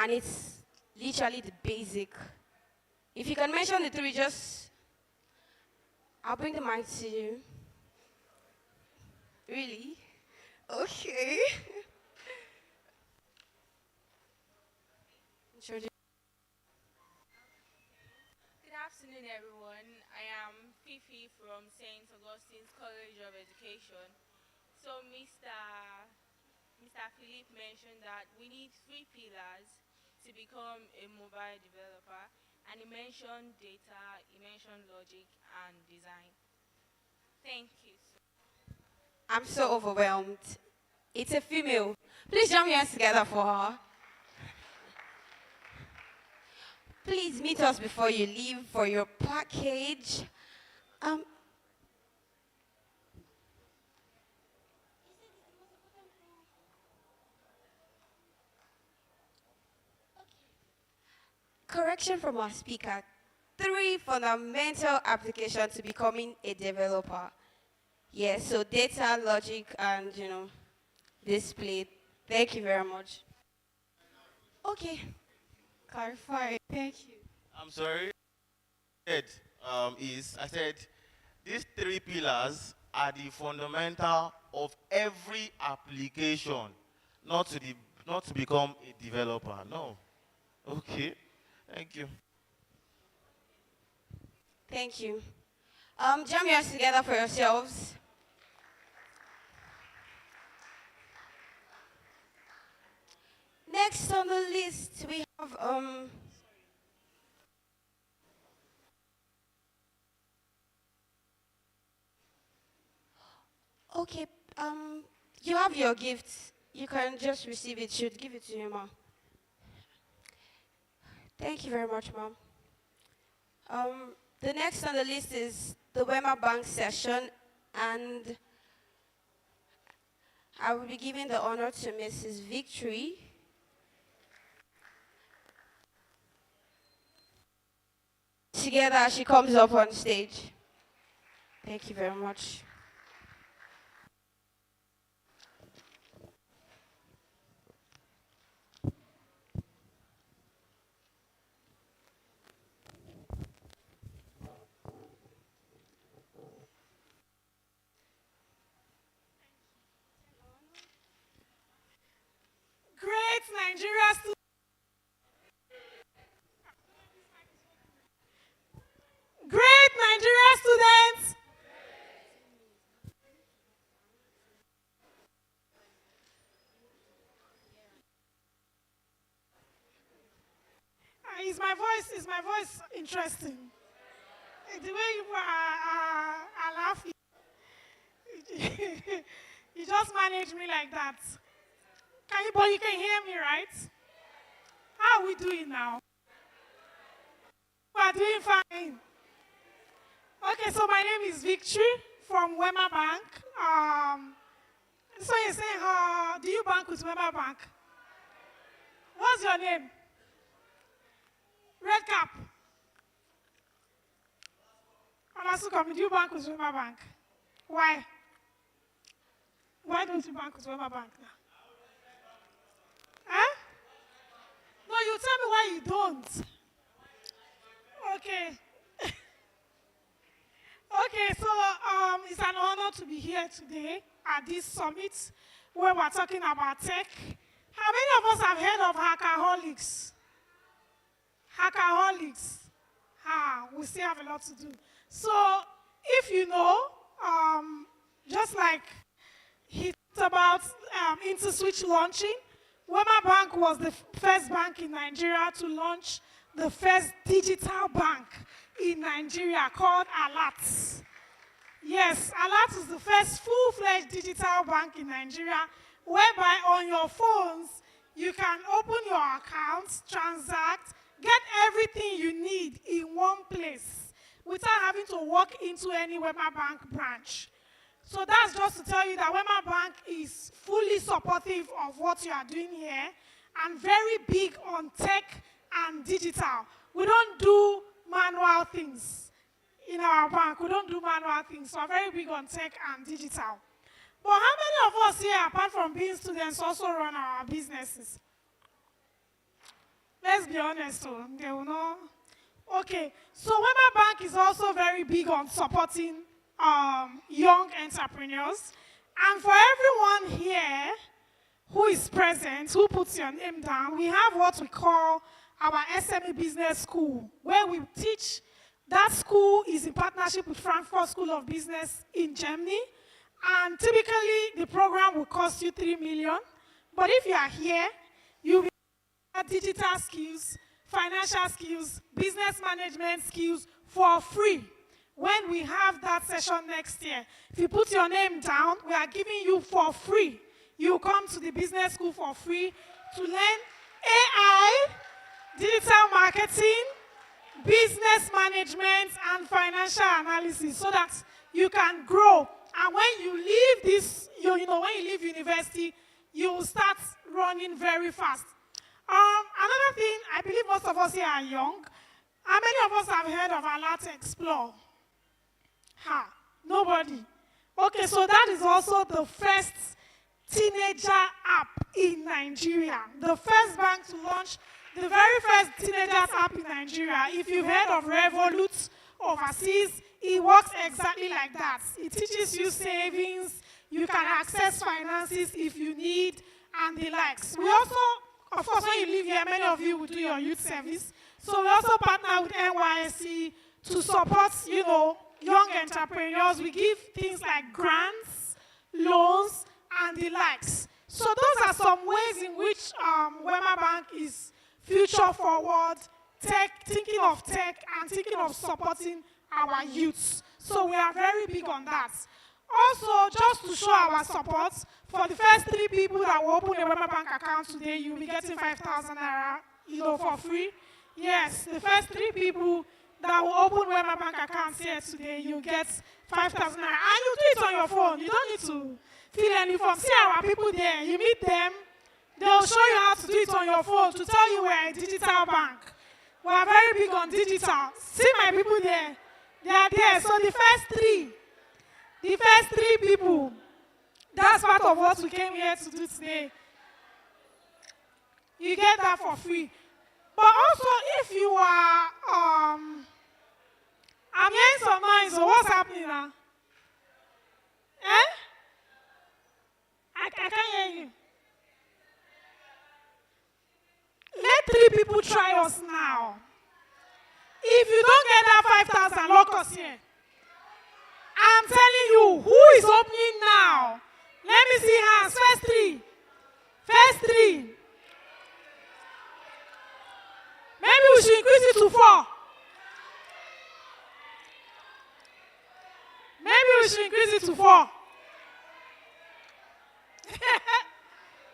and it's literally the basic. If you can mention the three, just I'll bring the mic to you. Really? Okay. Good afternoon, everyone. I am Fifi from St. Augustine's College of Education. So, Mr. Philip mentioned that we need three pillars to become a mobile developer, and he mentioned data, he mentioned logic, and design. Thank you. I'm so overwhelmed. It's a female. Please jump your hands together for her. Please meet us before you leave for your package. Correction from our speaker. 3 fundamental applications to becoming a developer. Yes, so data, logic, and display. Thank you very much. Okay, clarify. Thank you. I'm sorry. I said these 3 pillars are the fundamental of every application, not to become a developer. No. Okay. Thank you. Thank you. Jam your hands together for yourselves. Next on the list, we have okay, you have your gift. You can just receive it. Should give it to him, ma. Thank you very much, ma'am. The next on the list is the Wema Bank session, and I will be giving the honor to Mrs. Victory. Together, as she comes up on stage. Thank you very much. Great Nigeria students. Great Nigeria students. Is my voice interesting? The way you are laughing, you just manage me like that. But you can hear me, right? How are we doing now? We are doing fine. Okay, so my name is Victory from Wema Bank. So you're saying, do you bank with Wema Bank? What's your name? Red cap. Do you bank with Wema Bank? Why? Why don't you bank with Wema Bank now? Huh? No, you tell me why you don't. Okay. Okay, so it's an honor to be here today at this summit where we're talking about tech. How many of us have heard of hackaholics? Hackaholics. We still have a lot to do. So, if you know, just like he talked about InterSwitch launching, Wema Bank was the first bank in Nigeria to launch the first digital bank in Nigeria called Alert. Yes, Alert is the first full-fledged digital bank in Nigeria whereby on your phones you can open your accounts, transact, get everything you need in one place without having to walk into any Wema Bank branch. So that's just to tell you that Wema Bank is fully supportive of what you are doing here and very big on tech and digital. We don't do manual things in our bank. We don't do manual things. So we're very big on tech and digital. But how many of us here, apart from being students, also run our businesses? Let's be honest, so they will not. Okay, so Wema Bank is also very big on supporting young entrepreneurs. And for everyone here who is present, who puts your name down, we have what we call our SME Business School, where we teach. That school is in partnership with Frankfurt School of Business in Germany. And typically, the program will cost you 3 million. But if you are here, you will have digital skills, financial skills, business management skills for free. When we have that session next year, if you put your name down, we are giving you for free. You come to the business school for free to learn AI, digital marketing, business management, and financial analysis so that you can grow. And when you leave this, when you leave university, you will start running very fast. Another thing, I believe most of us here are young. How many of us have heard of Alert Explore? Nobody. Okay, so that is also the first teenager app in Nigeria. The first bank to launch the very first teenagers app in Nigeria. If you've heard of Revolut overseas, it works exactly like that. It teaches you savings, you can access finances if you need, and the likes. We also, of course, when you live here, many of you will do your youth service. So we also partner with NYSC to support, young entrepreneurs. We give things like grants, loans, and the likes. So those are some ways in which Wema Bank is future forward, thinking of tech, and thinking of supporting our youths. So we are very big on that. Also, just to show our support, for the first 3 people that will open a Wema Bank account today, you'll be getting 5,000 naira, for free. Yes, the first 3 people that will open Wema Bank accounts here today, you get 5,000 naira. And you do it on your phone. You don't need to fill any form. See our people there. You meet them. They'll show you how to do it on your phone to tell you we're a digital bank. We are very big on digital. See my people there. They are there. So the first three people, that's part of what we came here to do today. You get that for free. But also, if you are, I'm hearing some noise, so what's happening now? I can't hear you. Let 3 people try us now. If you don't get that 5,000, lock us here. I'm telling you, who is opening now? Let me see hands. First 3. First 3. Maybe we should increase it to 4. Maybe we should increase it to 4.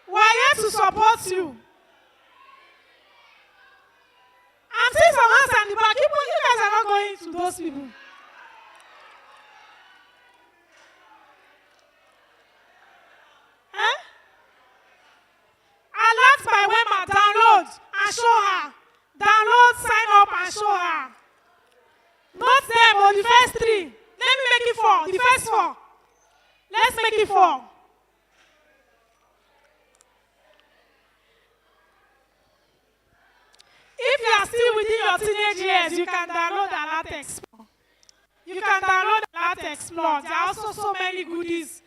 We're here to support you. I'm seeing some hands at the back. You guys are not going to those people. Alert by Wema, download and show her. Download, sign up and show her. Not them, but the first 3. Let me make it 4. The first 4. Let's make it 4. If you are still within your teenage years, you can download Alert Explore. You can download Alert Explore. There are also so many goodies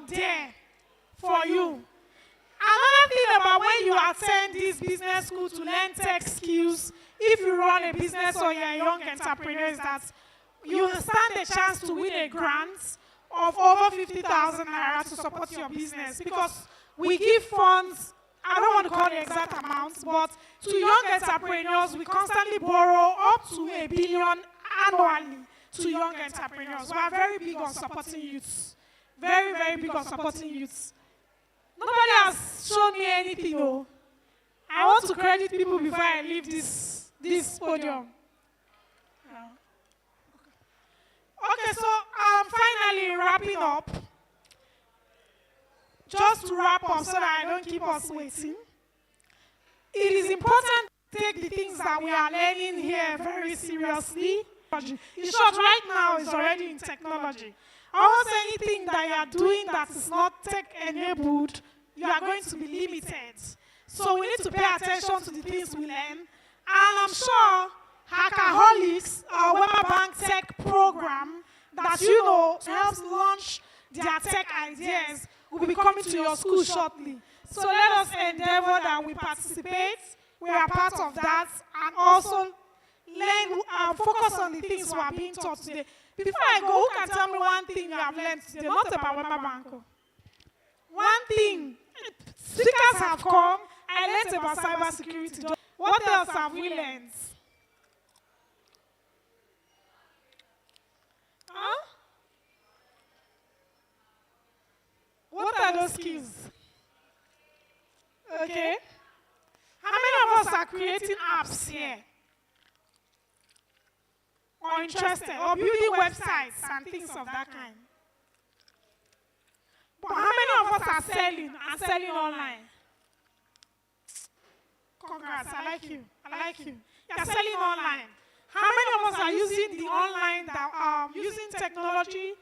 there for you. Another thing about when you attend this business school to learn tech skills, if you run a business or you're a young entrepreneur, is that you stand a chance to win a grant of over 50,000 naira to support your business, because we give funds. I don't want to call the exact amounts, but to young entrepreneurs, we constantly borrow up to $1 billion annually to young entrepreneurs. We are very big on supporting youths. Very, very big on supporting youths. Nobody has shown me anything, though. I want to credit people before I leave this podium. Okay, so finally wrapping up. Just to wrap up so that I don't keep us waiting. It is important to take the things that we are learning here very seriously. In short, right now is already in technology. Also, anything that you are doing that is not tech-enabled, you are going to be limited. So we need to pay attention to the things we learn. And I'm sure Hackaholics, our Wema Bank Tech program that helps launch their tech ideas will be coming to your school shortly. So let us endeavor that we participate, we are part of that, and also focus on the things we are being taught today. Before I go, who can tell me one thing you have learned today? Not about Wema Bank. One thing. Speakers have come. I learned about cybersecurity. What else have we learned? Huh? What are those skills? Okay. How many of us are creating apps here? Or interested? Or building websites and things of that kind? But how many of us are selling and selling online? Congrats, I like you. I like you. You're selling online. How many of us are using the online, using technology,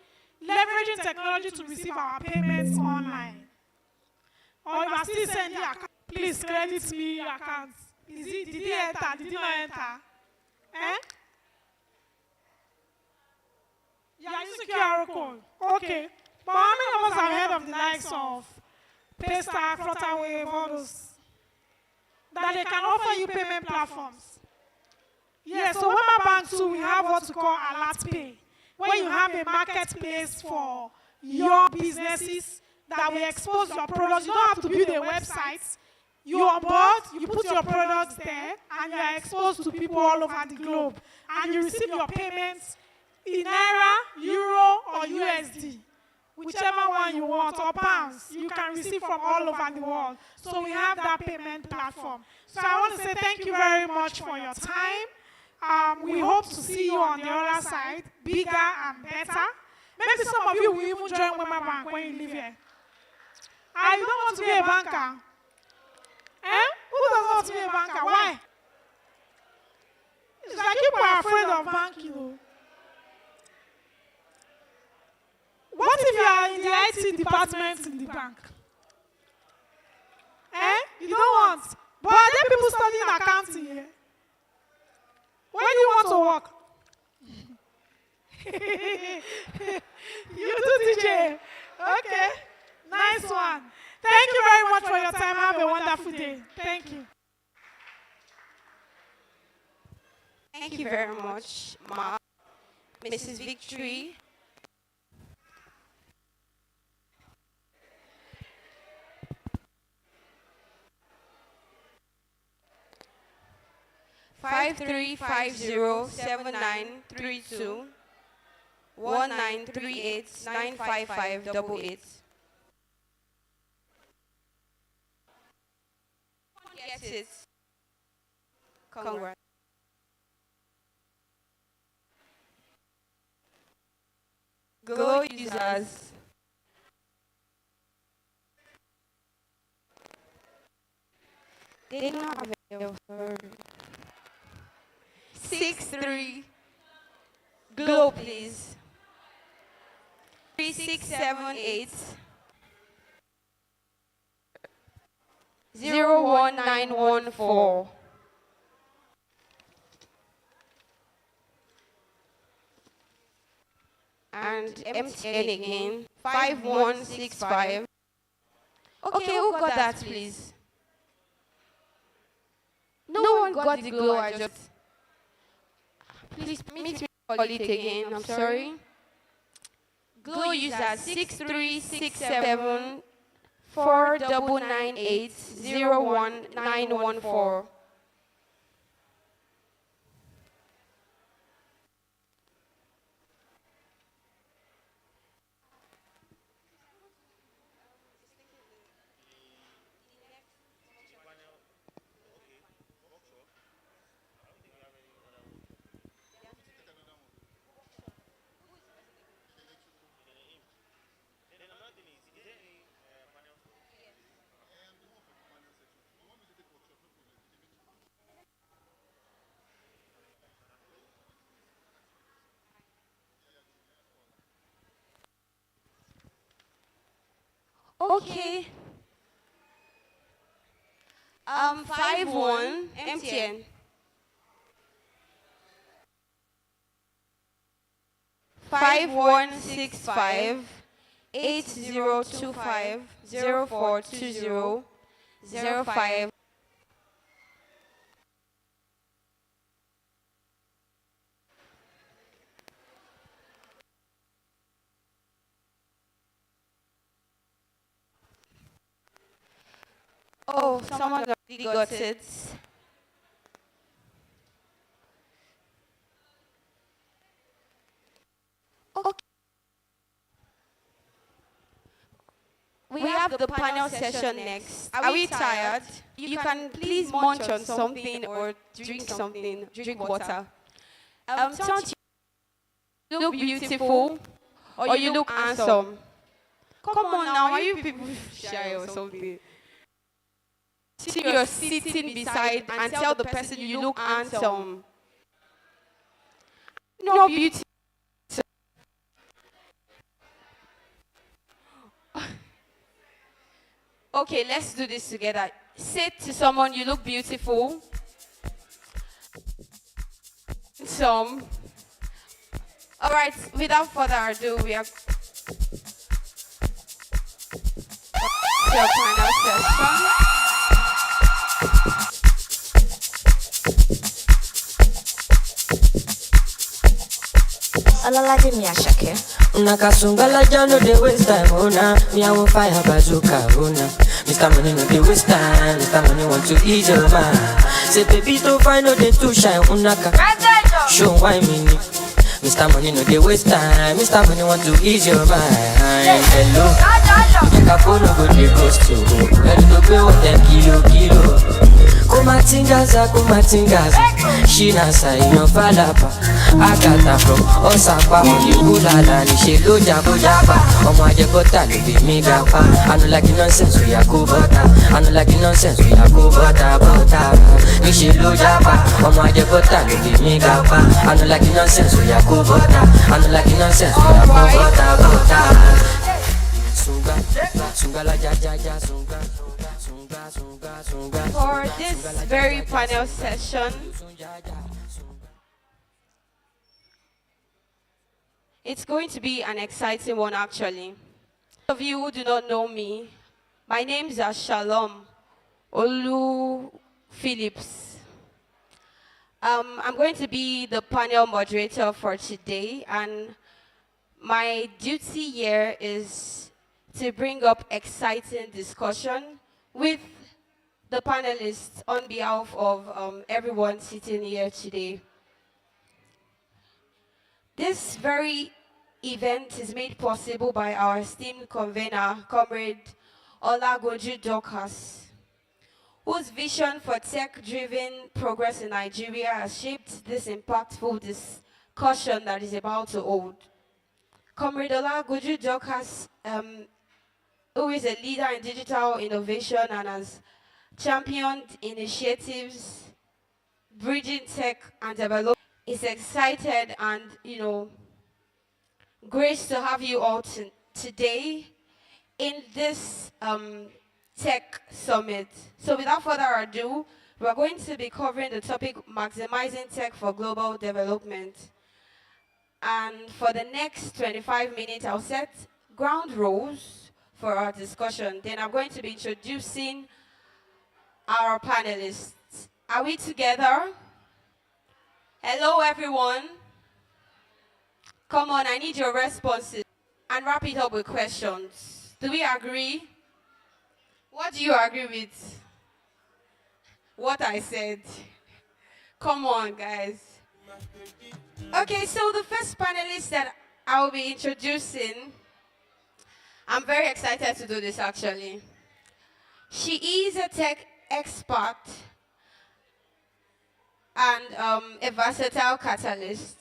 leveraging technology to receive our payments online? Or you are still sending your account, please credit me your account. Did it enter? Did it not enter? Eh? You are using QR code. Okay. But how many of us have heard of the likes of Paystack, Flutterwave, all those? That they can offer you payment platforms. Yes, so Wema Bank too, we have what we call Alert Pay, where you have a marketplace for your businesses that will expose your products. You don't have to build a website. You are board, you put your products there, and you are exposed to people all over the globe. And you receive your payments in Naira, Euro, or USD. Whichever one you want, or pounds, you can receive from all over the world. So we have that payment platform. So I want to say thank you very much for your time. We hope to see you on the other side, bigger and better. Maybe some of you will even join Wema Bank when you live here. You don't want to be a banker? Eh? Who doesn't want to be a banker? Why? It's like people are afraid of banking. What if you are in the IT department in the bank? Eh? You don't want. But are there people studying accounting here? Where do you want to work? You do DJ. Okay. Nice one. Thank you very much for your time. Have a wonderful day. Thank you. Thank you very much, Ma. Mrs. Victory. Five 7932 1938 95588. Yes, it's congrats. Go users. They don't have a 63. Glow, please. 3678 01914. And MTN again. 5165. Okay, who got that, please? No one got the glow. I just. Please meet me call it again. I'm sorry. Glow user 6367 4998 01914. Okay. 51 MTN. 5165-8025-0420-05. Oh, someone already got it. Okay. We have the panel session next. Are we tired? You can please munch on something or drink something, drink water. Don't you look beautiful or you look handsome? Come on now, are you people shy or something? See you're sitting beside and tell the person you look handsome. No beauty. Okay, let's do this together. Say to someone, you look beautiful. Some. All right, without further ado, we are the final session. Alalaji mi ashake. Unakasungala jano de waste time, ona. Me I want fire bazooka, ona. Mr. Money no de waste time, Mr. Money want to ease your mind. Say baby to find no de too shine, unaka. Show why me ni. Mr. Money no de waste time, Mr. Money want to ease your mind. Hello, you phone no go de ghost to. Ready to pay what them kilo. Kumatingaza, Shina say no falapa. Akata from Osapa, Yulala, Nishelo Jabba, Omaja Bota, Libi Migapa. I don't like nonsense, we are go butter. I don't like nonsense, we are go butter. Nishelo Jabba, Omaja Bota, Libi Migapa. I don't like nonsense, we are go butter. I don't like nonsense, we are go butter. For this very panel session, it's going to be an exciting one actually. Those of you who do not know me, my name is Shalom Olu Phillips. I'm going to be the panel moderator for today, and my duty here is to bring up exciting discussion with the panelists on behalf of everyone sitting here today. This very event is made possible by our esteemed convener, Comrade Olagoju Dorcas, whose vision for tech-driven progress in Nigeria has shaped this impactful discussion that is about to hold. Comrade Olagoju Dorcas, who is a leader in digital innovation and has championed initiatives bridging tech and development, is excited and, graced to have you all today in this tech summit. So without further ado, we're going to be covering the topic maximizing tech for global development. And for the next 25 minutes, I'll set ground rules for our discussion. Then I'm going to be introducing our panelists. Are we together? Hello, everyone. Come on, I need your responses. And wrap it up with questions. Do we agree? What do you agree with? What I said. Come on, guys. Okay, so the first panelist that I will be introducing, I'm very excited to do this actually. She is a tech expert and a versatile catalyst.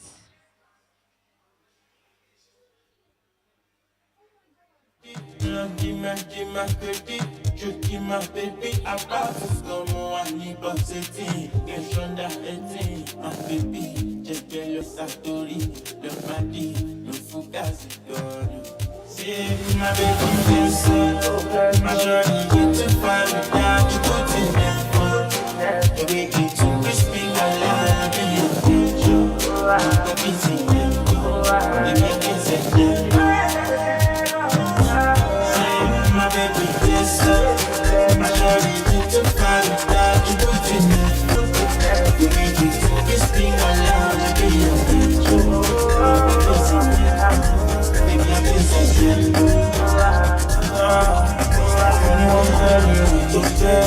tó fẹ́.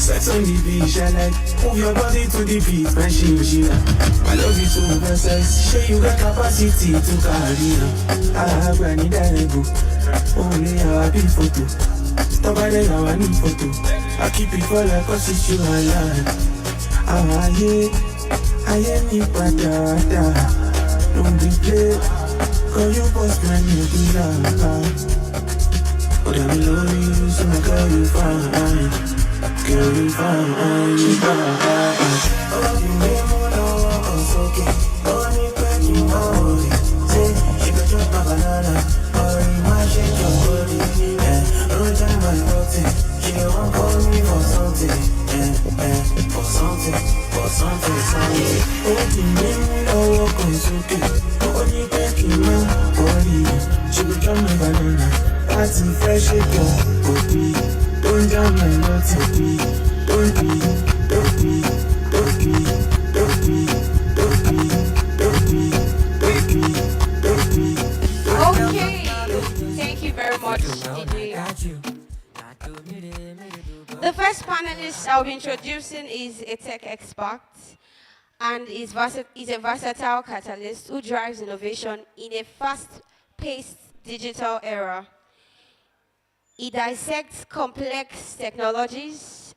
Sex on the beach, I like move your body to the beat, my shit. I love you so much, say you got capacity to carry. I need that ego, only a big photo. Stop by there, I need photo. I keep it for like cause it's you I like. I am me patata. Don't be play, cause you post my new. But I'm lonely, so I call you fine. Girl, you fine, you fine. Oh, you make me know it's okay. Oh, you make me know it. Say, you can drop my banana, or you might shake your body. Yeah, don't try my body. She won't call me for something. For something. Oh, you make me know it's okay. Oh, you make me know body. She can drop my banana, that's fresh, shake your body. Don't jam my nuts, don't be. Okay, thank you very much, DJ. The first panelist I'll be introducing is a tech expert and is a versatile catalyst who drives innovation in a fast-paced digital era. He dissects complex technologies,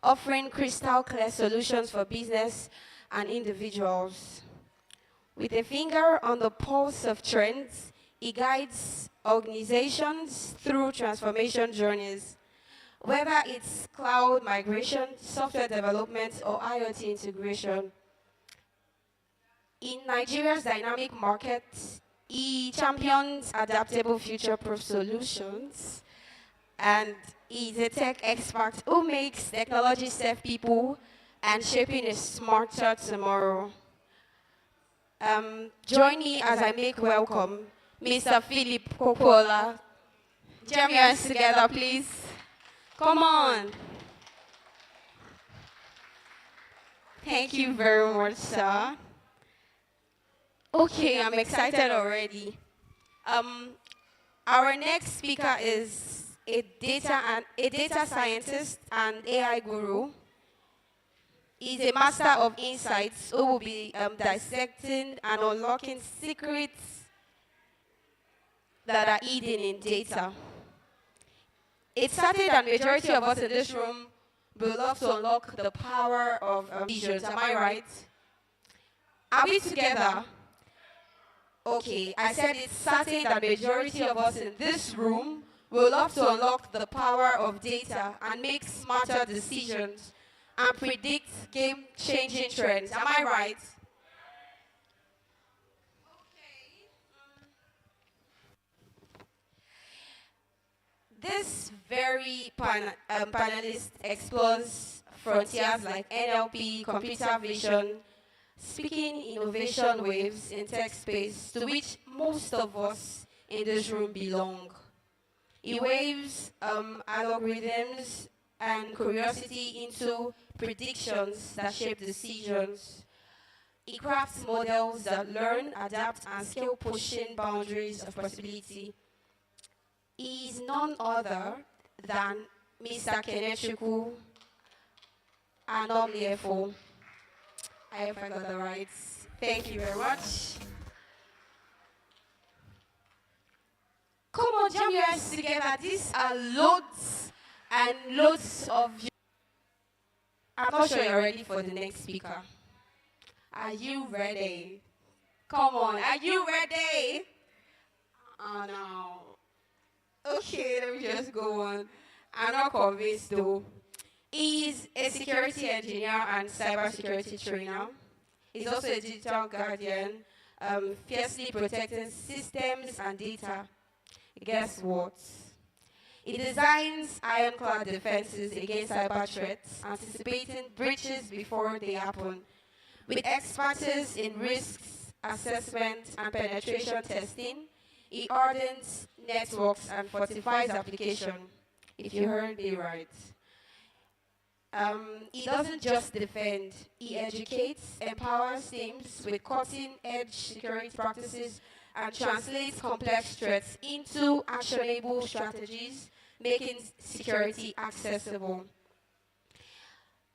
offering crystal clear solutions for business and individuals. With a finger on the pulse of trends, he guides organizations through transformation journeys, whether it's cloud migration, software development, or IoT integration. In Nigeria's dynamic market, he champions adaptable future-proof solutions, and he's a tech expert who makes technology serve people and shaping a smarter tomorrow. Join me as I make welcome Mr. Philip Kokola. Jam your hands together, please. Come on. Thank you very much, sir. Okay, I'm excited already. Our next speaker is a data scientist and AI guru. He's a master of insights who will be dissecting and unlocking secrets that are hidden in data. It's certain that majority of us in this room will love to unlock the power of visions. Am I right? Are we together? Okay, I said it's certain that majority of us in this room will love to unlock the power of data and make smarter decisions and predict game-changing trends. Am I right? This very panelist explores frontiers like NLP, computer vision, speaking innovation waves in tech space to which most of us in this room belong. He waves algorithms and curiosity into predictions that shape decisions. He crafts models that learn, adapt, and scale, pushing boundaries of possibility. He is none other than Mr. Kenechukwu Anomliefo. I hope I got the right. Thank you very much. Come on, jam your hands together. These are loads and loads of you. I'm not sure you're ready for the next speaker. Are you ready? Come on, are you ready? Oh no. Okay, let me just go on. I'm not convinced though. He's a security engineer and cybersecurity trainer. He's also a digital guardian, fiercely protecting systems and data. Guess what? He designs ironclad defenses against cyber threats, anticipating breaches before they happen. With expertise in risks assessment and penetration testing, he hardens networks and fortifies application, if you heard me right. He doesn't just defend, he educates, empowers teams with cutting-edge security practices and translates complex threats into actionable strategies, making security accessible.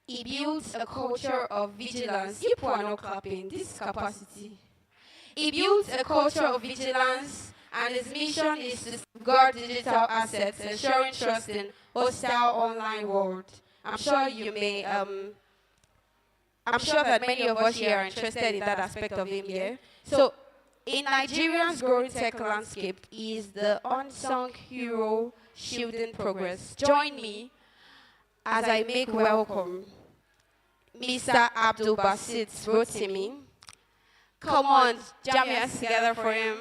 He builds a culture of vigilance. You people are not clapping. This is capacity. He builds a culture of vigilance, and his mission is to guard digital assets, ensuring trust in hostile online world. I'm sure that many of us here are interested in that aspect of him here. So, in Nigeria's growing tech landscape, he is the unsung hero shielding progress. Join me as I make welcome Mr. Abdul Basit Rotimi. Come on, jam your hands together for him.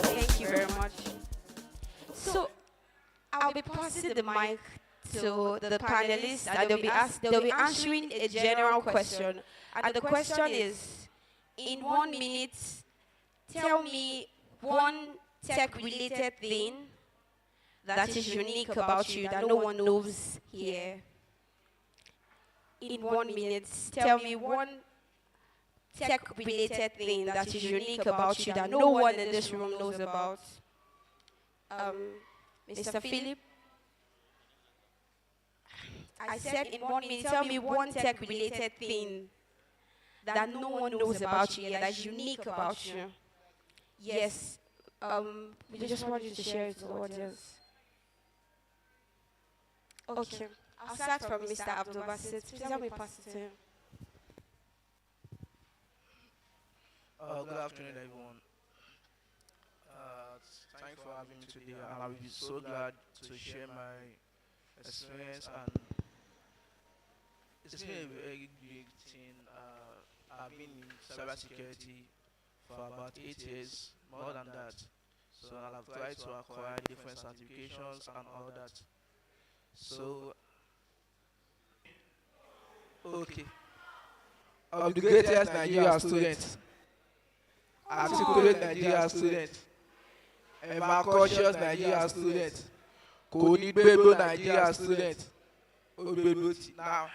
Thank you very much. So, I'll be passing the mic to the panelists, and they'll be answering a general question. And the question is, in 1 minute, tell me one tech-related thing that is unique about you that no one knows here. In 1 minute, tell me one tech-related thing that is unique about you that no one in this room knows about. Mr. Philip? I said in 1 minute, tell me one tech-related thing that no one knows about you, that is unique about you. Yes. We just want you to share it to the audience. Okay. I'll start from Mr. Abdul Basit. Please help me pass it to him. Good afternoon, everyone. Thanks for having me today, and I'll be so glad to share my experience. And it's been a very big thing. I've been in cybersecurity for about 8 years, more than that. So I've tried to acquire different certifications and all that. So, okay. I'm the greatest Nigerian student. Articulate Nigerian student. Ever cautious Nigerian student. Konibebo Nigerian student. Now,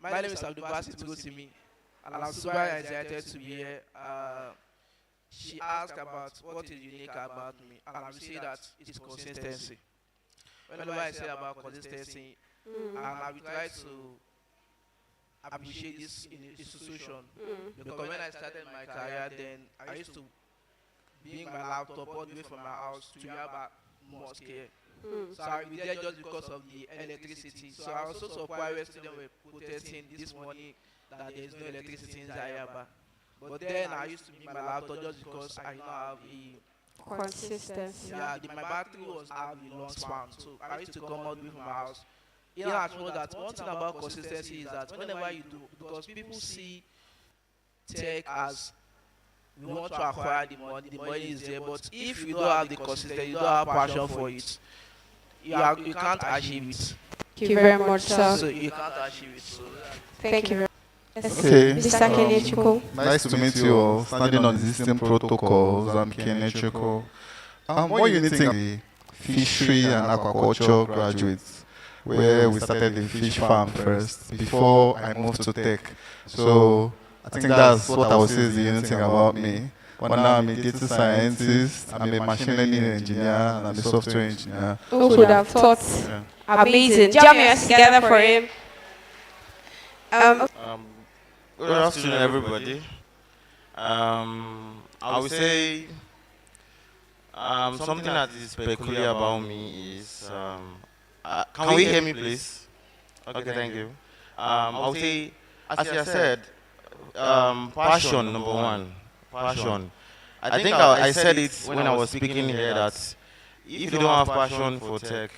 my name is Abdul Basit Rotimi, and I'm super excited to be here. She asked about what is unique about me, and I will say that it is consistency. Whenever I say about consistency, and I will try to appreciate this institution, because when I started my career, then I used to bring my laptop all the way from my house to Yaba Mosque here. So I was there just because of the electricity. So I was so surprised when students were protesting this morning that there is no electricity in Zayaba. But then I used to bring my laptop just because I did not have a consistency. Yeah, my battery was have a long span. So I used to come out with my house. You know, I know that one thing about consistency is that whenever you do, because people see tech as we want to acquire the money is there, but if you don't have the consistency, you don't have passion for it, you can't achieve it. Thank you very much, sir. So you can't achieve it. So Thank you very much. Okay. Mr. Kenechiko. Nice to meet you all. Standing on existing protocols, I'm Kenechiko. What you need to think the fishery and aquaculture graduates, where we started the fish farm first before I moved to tech. So I think that's what I would say is the unique thing about me. But now I'm a data scientist, I'm a machine learning engineer, and I'm a software engineer. Who could have thought? Yeah. Amazing. Jam your hands together for him. Good afternoon, everybody. I would say something that is peculiar about me is, can we hear me, please? Okay, thank you. I would say, as you said, passion, number one. Passion. I think I said it when I was speaking here that if you don't have passion for tech,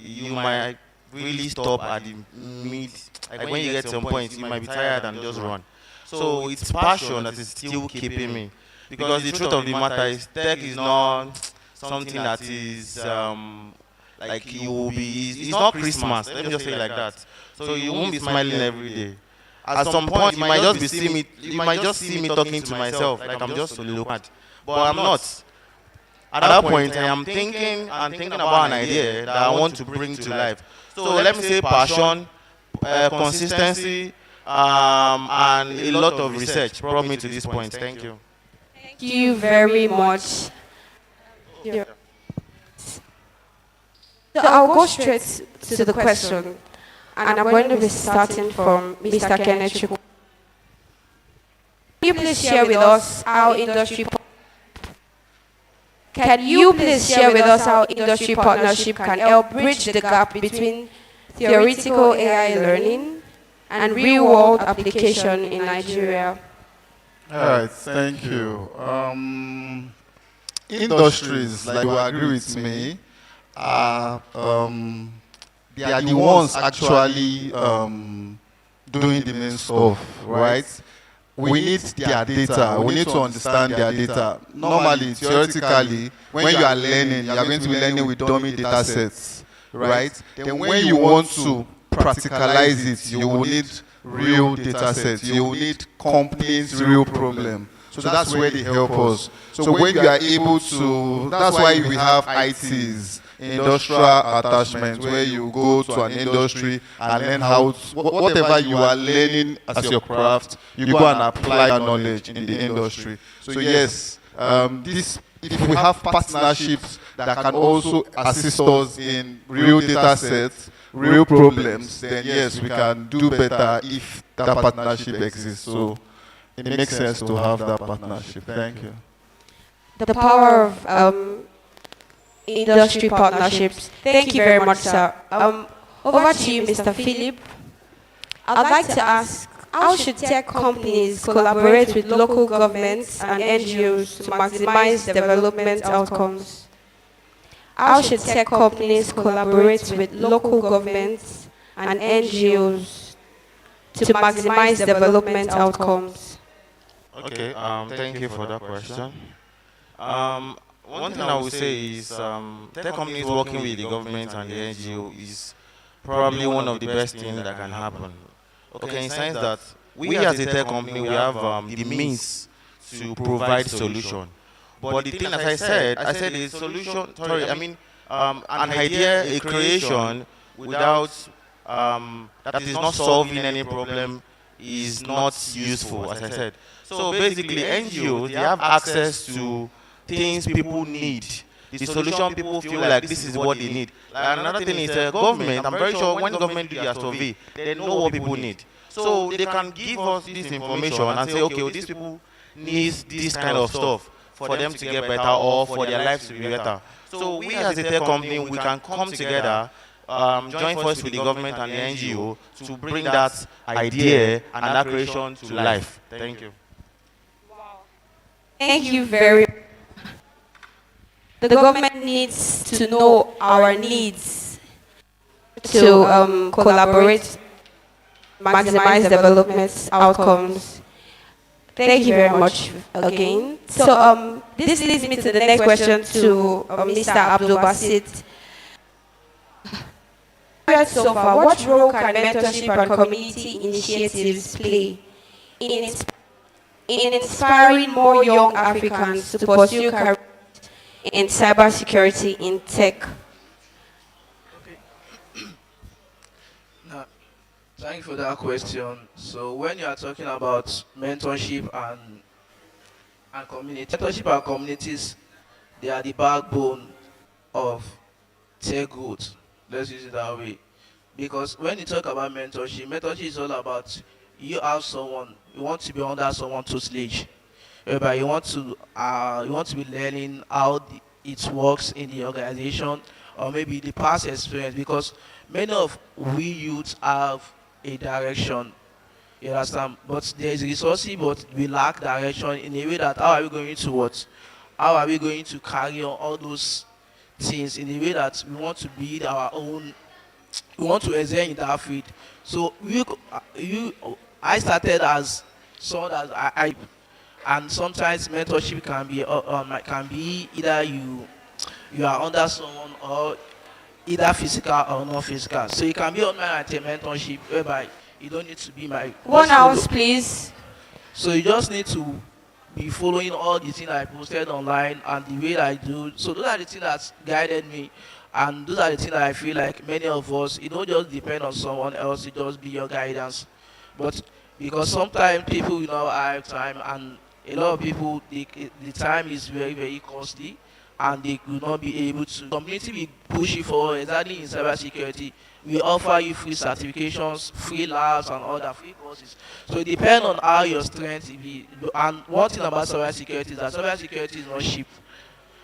you might really stop at the mid. Like when you get to some point, you might be tired and just run. So it's passion that is still keeping me. Because the truth of the matter is, tech is not something that is like you will be. It's not Christmas. Let me just say it like that. So you won't be smiling every day. at some point you might just see me talking to myself, like I'm just soliloquent. But I'm not. At that point, I am thinking and thinking about an idea that I want to bring to life. So let me say passion, consistency, and a lot of research brought me to this point. Thank you. Thank you very much. So I'll go straight to the question, and I'm going to be starting from Mr. Kenneth Chukwu. Can you please share with us how industry partnership can help bridge the gap between theoretical AI learning and real-world application in Nigeria? All right, thank you. Industries, like you agree with me, are they are the ones actually doing the main stuff, right? We need their data. We need to understand their data. Normally, theoretically, when you are learning, you are going to be learning with dummy data sets, right? Then when you want to practicalize it, you will need real data sets. You will need companies' real problem. So that's where they help us. So when you are able to, that's why we have ITs, industrial attachment, where you go to an industry and learn how to, whatever you are learning as your craft, you go and apply that knowledge in the industry. So yes, if we have partnerships that can also assist us in real data sets, real problems, then yes, we can do better if that partnership exists. So it makes sense to have that partnership. Thank you. The power of industry partnerships. Thank you very much, sir. Over to you, Mr. Philip. I'd like to ask, how should tech companies collaborate with local governments and NGOs to maximize development outcomes? How should tech companies collaborate with local governments and NGOs to maximize development outcomes? Okay, thank you for that question. One thing I would say is tech companies working with the government and the NGO is probably one of the best things that can happen. Okay, in the sense that we as a tech company, we have the means to provide solution. But the thing, as I said the solution, an idea, a creation without, that is not solving any problem is not useful, as I said. So basically, NGOs, they have access to things people need, the solution people feel like this is what they need. Like another thing is government. I'm very sure when government do their survey, they know what people need. So they can give us this information and say, okay, well, these people need this kind of stuff for them to get better or for their lives to be better. So we as a tech company, we can come together, join forces with the government and the NGO to bring that idea and that creation to life. Thank you. Thank you very much. The government needs to know our needs to collaborate, maximize development outcomes. Thank you very much again. So this leads me to the next question to Mr. Abdul Basit. So far, what role can mentorship and community initiatives play in inspiring more young Africans to pursue careers in cybersecurity in tech? Now, thank you for that question. So when you are talking about mentorship and community, mentorship and communities, they are the backbone of tech growth. Let's use it that way. Because when you talk about mentorship, mentorship is all about you have someone, you want to be under someone tutelage, whereby you want to be learning how it works in the organization, or maybe the past experience. Because many of we youths have a direction, you understand, but there is resources, but we lack direction in a way that how are we going to what? How are we going to carry on all those things in a way that we want to build our own, we want to excel in that field. So I started as someone that and sometimes mentorship can be either you are under someone or either physical or non physical. So it can be online mentorship whereby You don't need to be my. One Just follow. house, please. So you just need to be following all the things I posted online and the way I do. So those are the things that guided me, and those are the things that I feel like many of us. It don't just depend on someone else. It just be your guidance. But because sometimes people will not have time, and a lot of people the time is very very costly, and they will not be able to. Community will push you forward. Exactly in cybersecurity, we offer you free certifications, free labs, and other free courses. So it depends on how your strength will be. And one thing about cybersecurity is that cybersecurity is not cheap.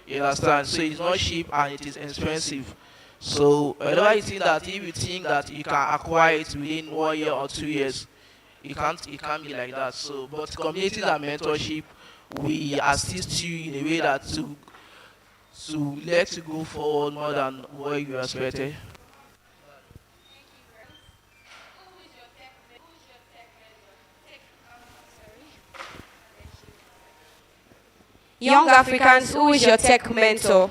You understand? So it's not cheap and it is expensive. So whenever you think that if you think that you can acquire it within 1 year or 2 years, it can't be like that. So but communities and mentorship, we assist you in a way that to let you go forward more than what you expected. Young Africans, who is your tech mentor?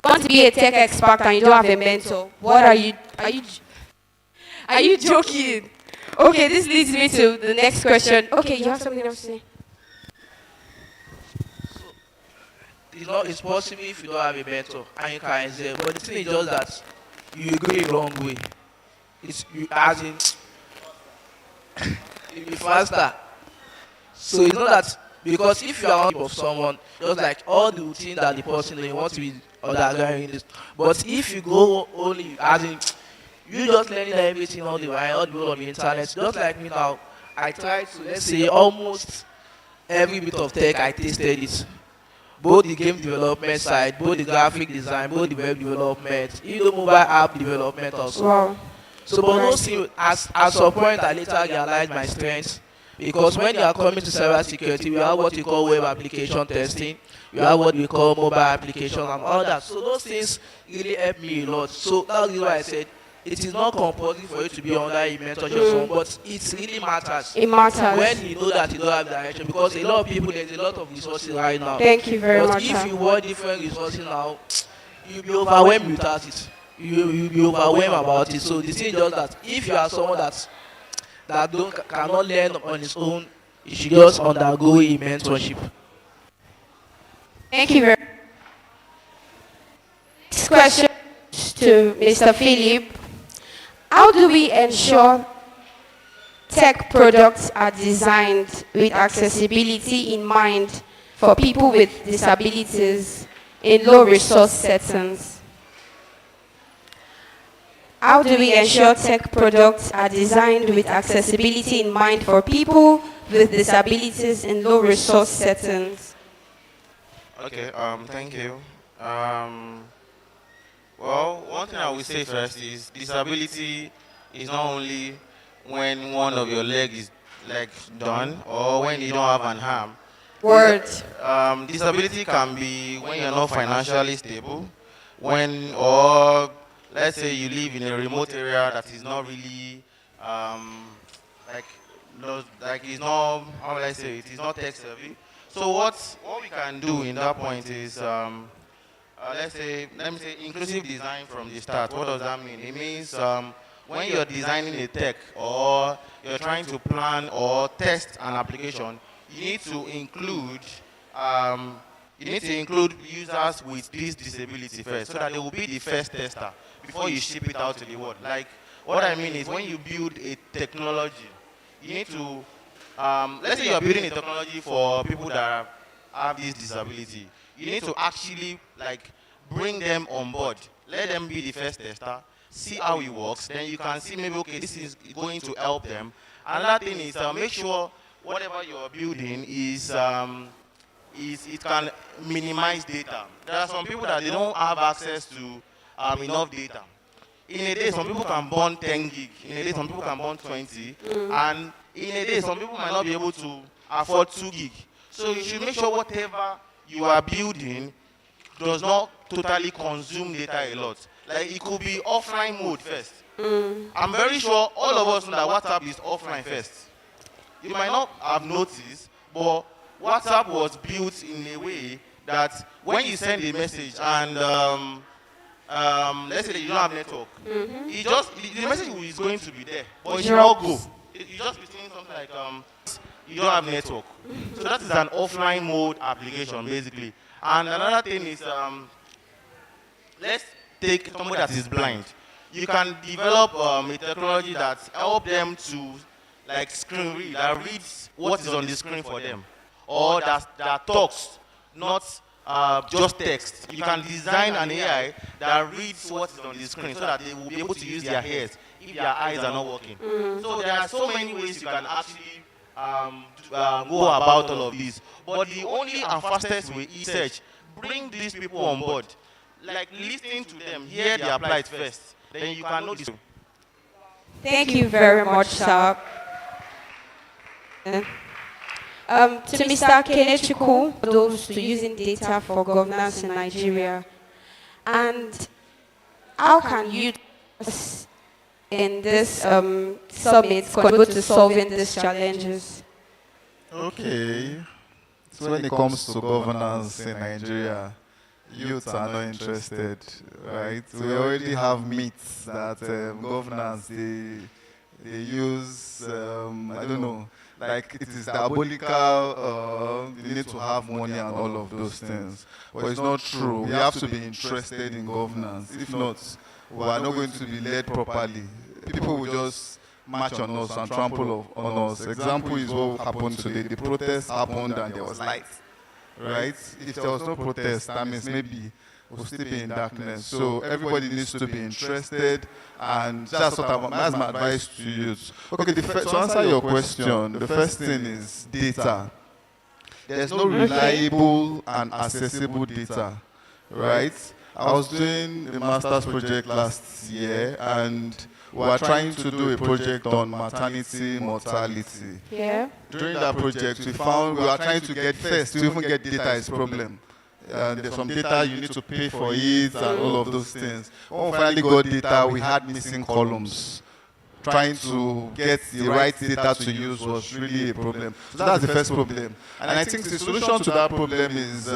You want to be a tech expert and you don't have a mentor. What are you joking? Okay, this leads me to the next question. Okay, you have something else to say? It's possible if you don't have a mentor and you can excel. But the thing is just that you go a long way. It's you as in you be faster. So it's not that because if you are on top of someone, just like all the routine that the person they want to be undergoing this. But if you go only as in you just learning everything all the while, all the whole of the internet, just like me now, I try to let's say almost every bit of tech I tasted it. Both the game development side, both the graphic design, both the web development, even the mobile app development also. Wow. So, but no see, at some point I later realized my strengths because when you are coming to cybersecurity, we have what we call web application testing, we have what we call mobile application and all that. So those things really help me a lot. So that's why I said it is not compulsory for you to be under a mentorship or someone, but it really matters. It matters. When you know that you don't have direction, because a lot of people, there's a lot of resources right now. Thank you very But much. if you want different resources now, you'll be overwhelmed without it. You'll be overwhelmed about it. So the thing is just that if you are someone that cannot learn on his own, you should just undergo a mentorship. Thank you very much. Next question to Mr. Philip. How do we ensure tech products are designed with accessibility in mind for people with disabilities in low resource settings? How do we ensure tech products are designed with accessibility in mind for people with disabilities in low resource settings? Okay, thank you. Well, one thing I will say first is disability is not only when one of your leg is like done or when you don't have an arm. Word. Disability can be when you're not financially stable, when or let's say you live in a remote area that is not really like like it's not how will I say it is not tech savvy. So what we can do in that point is let me say inclusive design from the start. What does that mean? It means when you're designing a tech or you're trying to plan or test an application, you need to include users with this disability first, so that they will be the first tester before you ship it out to the world. Like what I mean is when you build a technology, you need to let's say you're building a technology for people that have this disability. You need to actually like bring them on board. Let them be the first tester, see how it works. Then you can see maybe, okay, this is going to help them. Another thing is make sure whatever you're building is it can minimize data. There are some people that they don't have access to enough data. In a day, some people can burn 10 gig. In a day, some people can burn 20. And in a day, some people might not be able to afford 2 gig. So you should make sure whatever you are building does not totally consume data a lot. Like it could be offline mode first. I'm very sure all of us know that WhatsApp is offline first. You might not have noticed, but WhatsApp was built in a way that when you send a message and let's say that you don't have network. It just the message is going to be there, but it should Drops. not go. You just be saying something like you don't have network. So that is an offline mode application basically. And another thing is let's take somebody that is blind. You can develop a technology that help them to like screen read, that reads what is on the screen for them, or that talks, not just text. You can design an AI that reads what is on the screen so that they will be able to use their ears if their eyes are not working. So there are so many ways you can actually go about all of these. But the only and fastest way is search. Bring these people on board. Like listening to them, hear their plight first. Then you can know this. Thank you very much, sir. To Mr. Kenechukwu, those to using data for governance in Nigeria. And how can you in this summit contribute to solving these challenges? Okay. So when it comes to governance in Nigeria, youths are not interested, right? We already have myths that governance, they use, I don't know, like it is diabolical, you need to have money and all of those things. But it's not true. We have to be interested in governance. If not, we are not going to be led properly. People will just march on us and trample on us. Example is what happened today. The protest happened and there was light, right? If there was no protest, that means maybe we'll still be in darkness. So everybody needs to be interested, and that's that's my advice to you. Okay, to answer your question, the first thing is data. There's no reliable and accessible data, right? I was doing the master's project last year, and we are trying to do a project on maternity mortality. Yeah. During that project, we found we are trying to get first to even get data is a problem. There's some data you need to pay for it and all of those things. When we finally got data, we had missing columns. Trying to get the right data to use was really a problem. So that's the first problem. And I think the solution to that problem is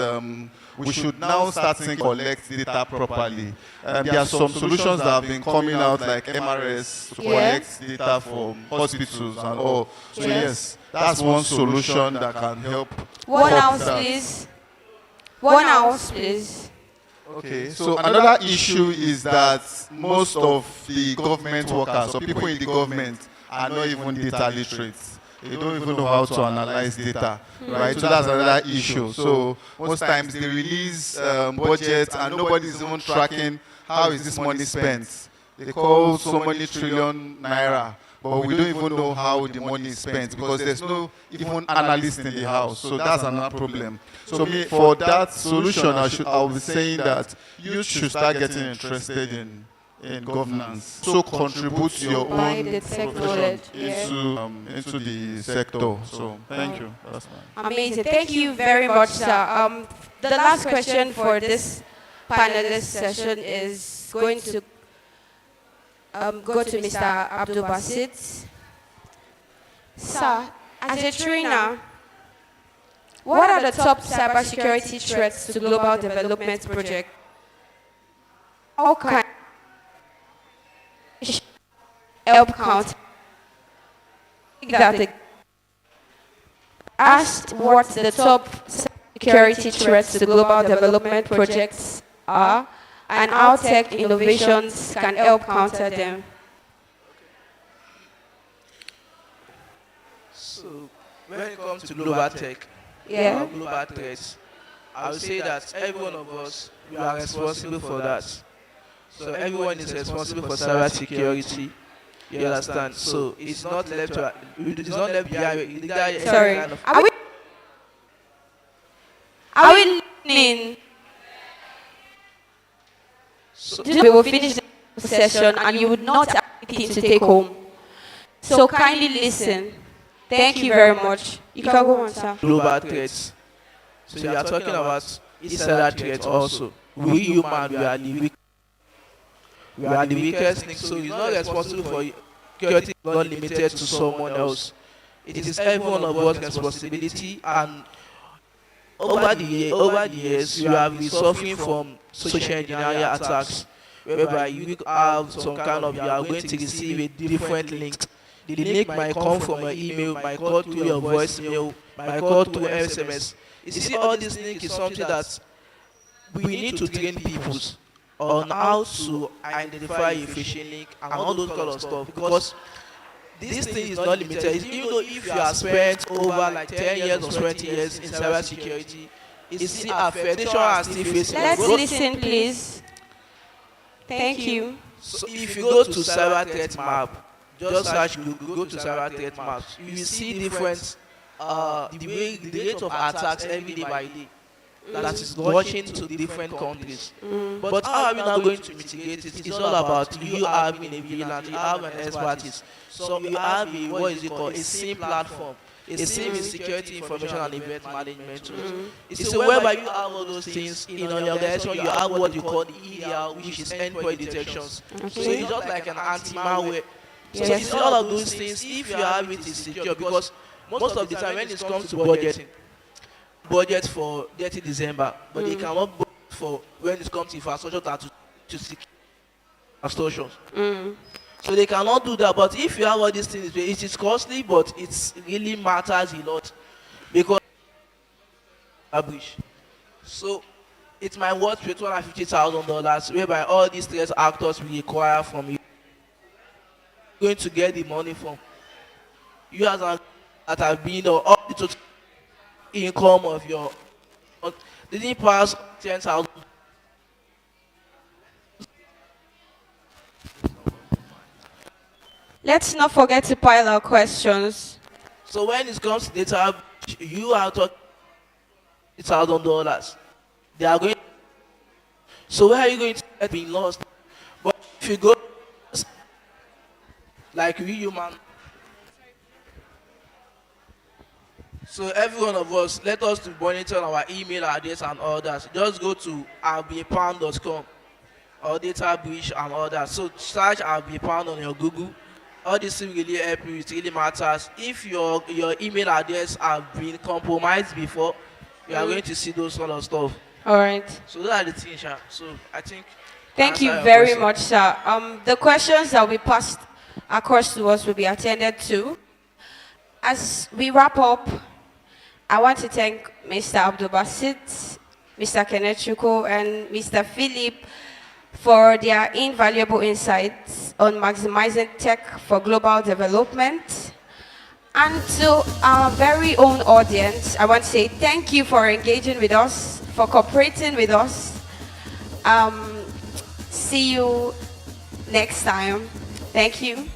we should now start to collect data properly. There are some solutions that have been coming out, like MRS, to collect data from hospitals and all. So yes, that's one solution that can help. One house, please. 1 hour, please. Okay, so another issue is that most of the government workers or people in the government are not even data literate. They don't even know how to analyze data, right? So that's another issue. So most times they release budgets and nobody's even tracking how is this money spent. They call so many trillion naira, but we don't even know how the money is spent because there's no even analyst in the house. So that's another problem. So for that solution, I'll be saying that you should start getting interested in governance. So contribute your own profession into the sector. So thank you. That's fine. Amazing. Thank you very much, sir. The last question for this panelist session is going to go to Mr. Abdul Basit. Sir, as a trainer, what are the top cybersecurity threats to global development project? How can help counter that? Asked what the top security threats to global development projects are and how tech innovations can help counter them. So, when it comes to global tech, Yeah. global threats, I would say that every one of us, we are responsible for that. So everyone is responsible for cyber security. You understand? So it's not left to, it's not left behind. Sorry. Are we listening? So, We will finish the session and you would not have anything to take home. So kindly listen. Thank you very much. You can go on, sir. global threats. So you are talking about insider threats also. We human, we are the weakest thing. So it's not responsible for security, not limited to someone else. It is every one of us responsibility, and over the years, we have been suffering from social engineering attacks. whereby you have some kind of, you are going to receive a different link. The link might come from your email, might call through your voicemail, might call through SMS. You see, all these links is something that we need to train people on how to identify a phishing link and all those kind of stuff, because this thing is not limited. Even though if you have spent over like 10 years or 20 years in cybersecurity, it's still affectation are still facing. Let's listen, please. Thank you. So if you go to cyber threat map, just search Google, go to cyber threat maps, you will see different the rate of attacks every day by day that is launching to different countries. But how are we now going to mitigate it? It's all about you having a vigilant, you have an expertise. So you have a, what is it called, a SIM platform. A SIM is security information and event management tools. It's a whereby you have all those things in your organization. You have what you call the EDR, which is endpoint detections. So it's just like an anti-malware. So it's all of those things. If you have it, it's secure, because most of the time when it comes to budget for 30 December, but they cannot budget for when it comes to infrastructure to secure extortions. So they cannot do that. But if you have all these things, it is costly, but it really matters a lot, because so it might worth $250,000, whereby all these threat actors will require from you going to get the money from you as an that have been or all the total income of your didn't pass 10,000. Let's not forget to pile our questions. So when it comes to data, you are talking $1,000. They are going. So where are you going to get being lost? But if you go like we human. So every one of us, let us to monitor our email address and all that. Just go to rbapound.com or data breach and all that. So search rbapound on your Google. All this will really help you. It really matters. If your email address have been compromised before, you are going to see those sort of stuff. All right. So those are the things, sir. So I think. Thank you very much, sir. The questions that we passed across to us will be attended to. As we wrap up, I want to thank Mr. Abdul Basit, Mr. Kenneth Chuko, and Mr. Philip for their invaluable insights on maximizing tech for global development. And to our very own audience, I want to say thank you for engaging with us, for cooperating with us. See you next time. Thank you.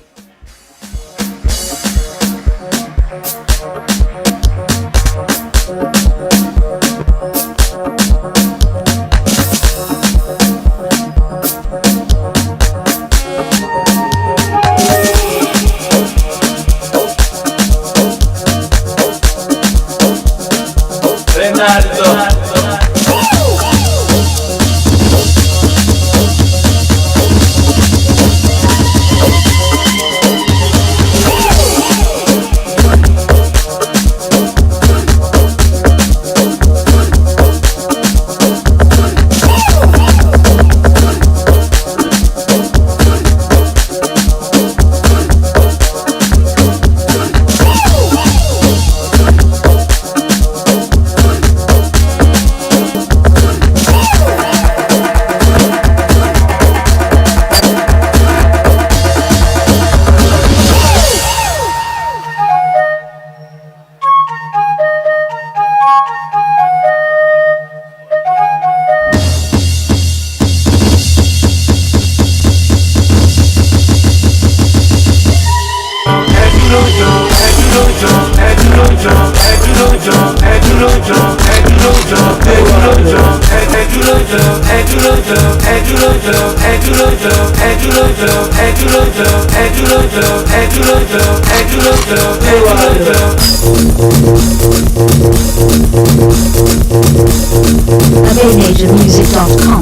AbanationMusic.com